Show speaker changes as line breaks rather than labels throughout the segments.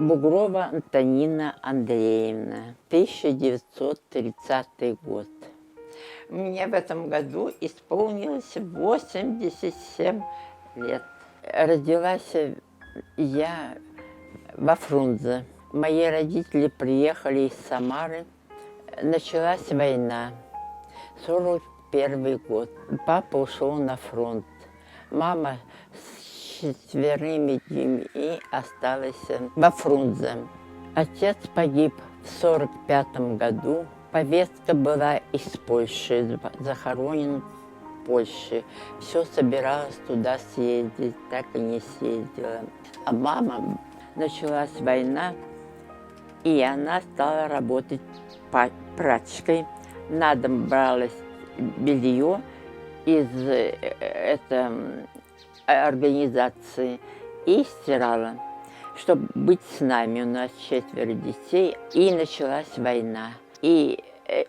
Бугрова Антонина Андреевна, 1930 год. Мне в этом году исполнилось 87 лет. Родилась я во Фрунзе. Мои родители приехали из Самары. Началась война, 41 год. Папа ушел на фронт. Мама с 4 детьми осталась во Фрунзе. Отец погиб в 45 году. Повестка была из Польши, захоронен в Польше. Все собиралась туда съездить, так и не съездила. А мама, началась война, и она стала работать прачкой. На дом бралось белье из организации и стирала, чтобы быть с нами. У нас 4 детей, и началась война. И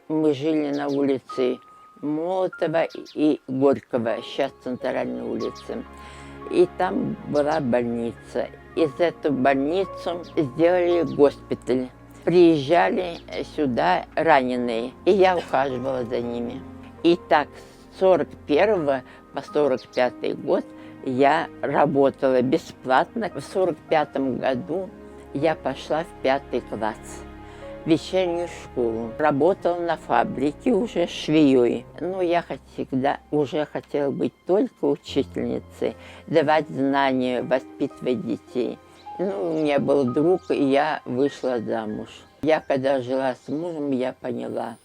мы жили на улице Молотова и Горького, сейчас центральная улица. И там была больница. Из этой больницы сделали госпиталь. Приезжали сюда раненые, и я ухаживала за ними. И так с 41 по 45 год я работала бесплатно. В 45 году я пошла в 5 класс, в вечернюю школу. Работала на фабрике уже швеей. Но я всегда уже хотела быть только учительницей, давать знания, воспитывать детей. Ну, у меня был друг, и я вышла замуж. Я, когда жила с мужем, я поняла,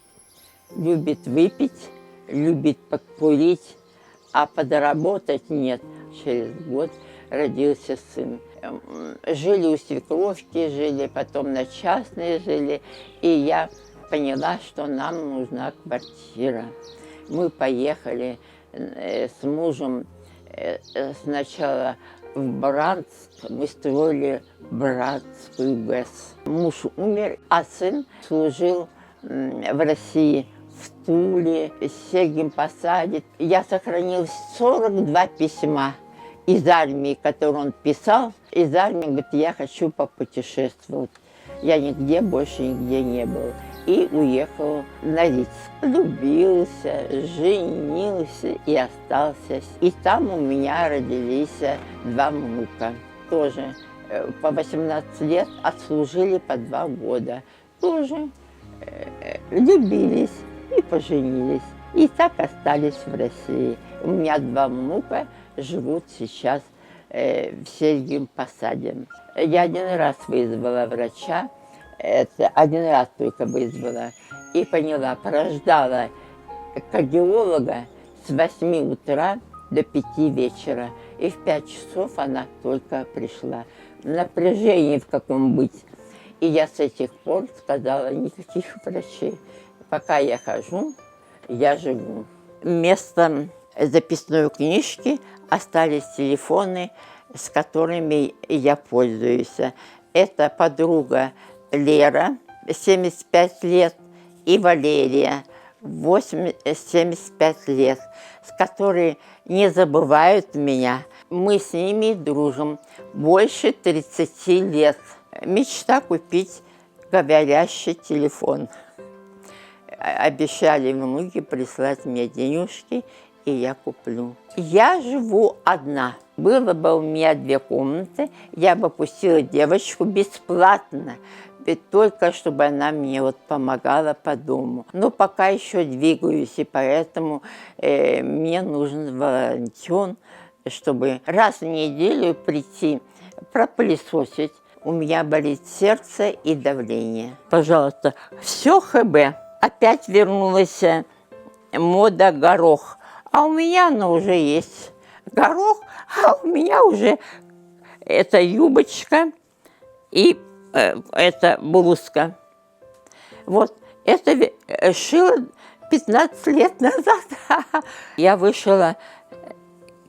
любит выпить, любит покурить, а подработать нет. Через год родился сын. Жили у свекровки, жили, потом на частные жили, и я поняла, что нам нужна квартира. Мы поехали с мужем сначала в Брянск, мы строили Братскую ГЭС. Муж умер, а сын служил в России, в Туле, в Сергиевом Посаде. Я сохранила 42 письма из армии, которые он писал. Из армии, говорит, я хочу попутешествовать. Я больше нигде не был. И уехал на Рицк. Влюбился, женился и остался. И там у меня родились 2 внука. Тоже по 18 лет отслужили по 2 года. Тоже любились и поженились. И так остались в России. У меня 2 внука живут сейчас в Сергиевом Посаде. Я 1 раз вызвала врача. Это 1 раз только вызвала. И поняла, порождала кардиолога с 8 утра до 5 вечера. И в 5 часов она только пришла. В напряжении в каком быть. И я с этих пор сказала, никаких врачей. Пока я хожу, я живу. Вместо записной книжки остались телефоны, с которыми я пользуюсь. Это подруга Лера, 75 лет, и Валерия, 75 лет, с которой не забывают меня. Мы с ними дружим больше 30 лет. Мечта купить говорящий телефон. Обещали внуки прислать мне денежки, и я куплю. Я живу одна. Было бы у меня 2 комнаты, я бы пустила девочку бесплатно, ведь только чтобы она мне помогала по дому. Но пока еще двигаюсь, и поэтому мне нужен волонтер, чтобы раз в неделю прийти, пропылесосить. У меня болит сердце и давление. Пожалуйста, все ХБ. Опять вернулась мода горох. А у меня она уже есть. Горох, а у меня уже это юбочка и это блузка. Вот, это шила 15 лет назад. Я вышила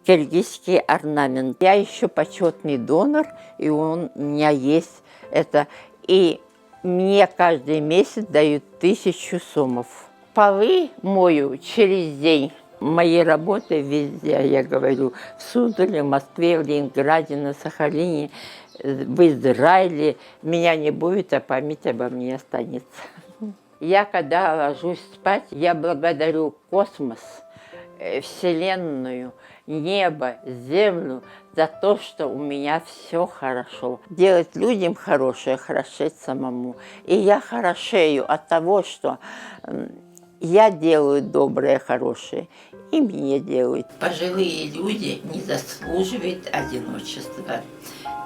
киргизский орнамент. Я еще почетный донор, и он у меня есть. Это. И мне каждый месяц дают 1000 сомов. Полы мою через день. Мои работы везде, я говорю, в Суздале, в Москве, в Ленинграде, на Сахалине, в Израиле. Меня не будет, а память обо мне останется. Я, когда ложусь спать, я благодарю космос, Вселенную, небо, землю за то, что у меня все хорошо. Делать людям хорошее, хорошеть самому. И я хорошею от того, что я делаю доброе, хорошее, и мне делают. Пожилые люди не заслуживают одиночества.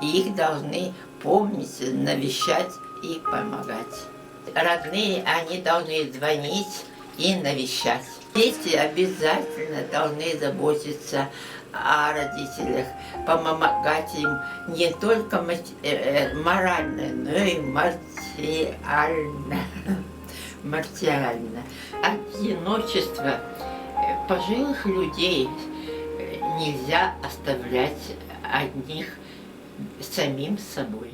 Их должны помнить, навещать и помогать. Родные, они должны звонить и навещать. Дети обязательно должны заботиться о родителях, помогать им не только морально, но и материально. Одиночество пожилых людей нельзя оставлять одних самим собой.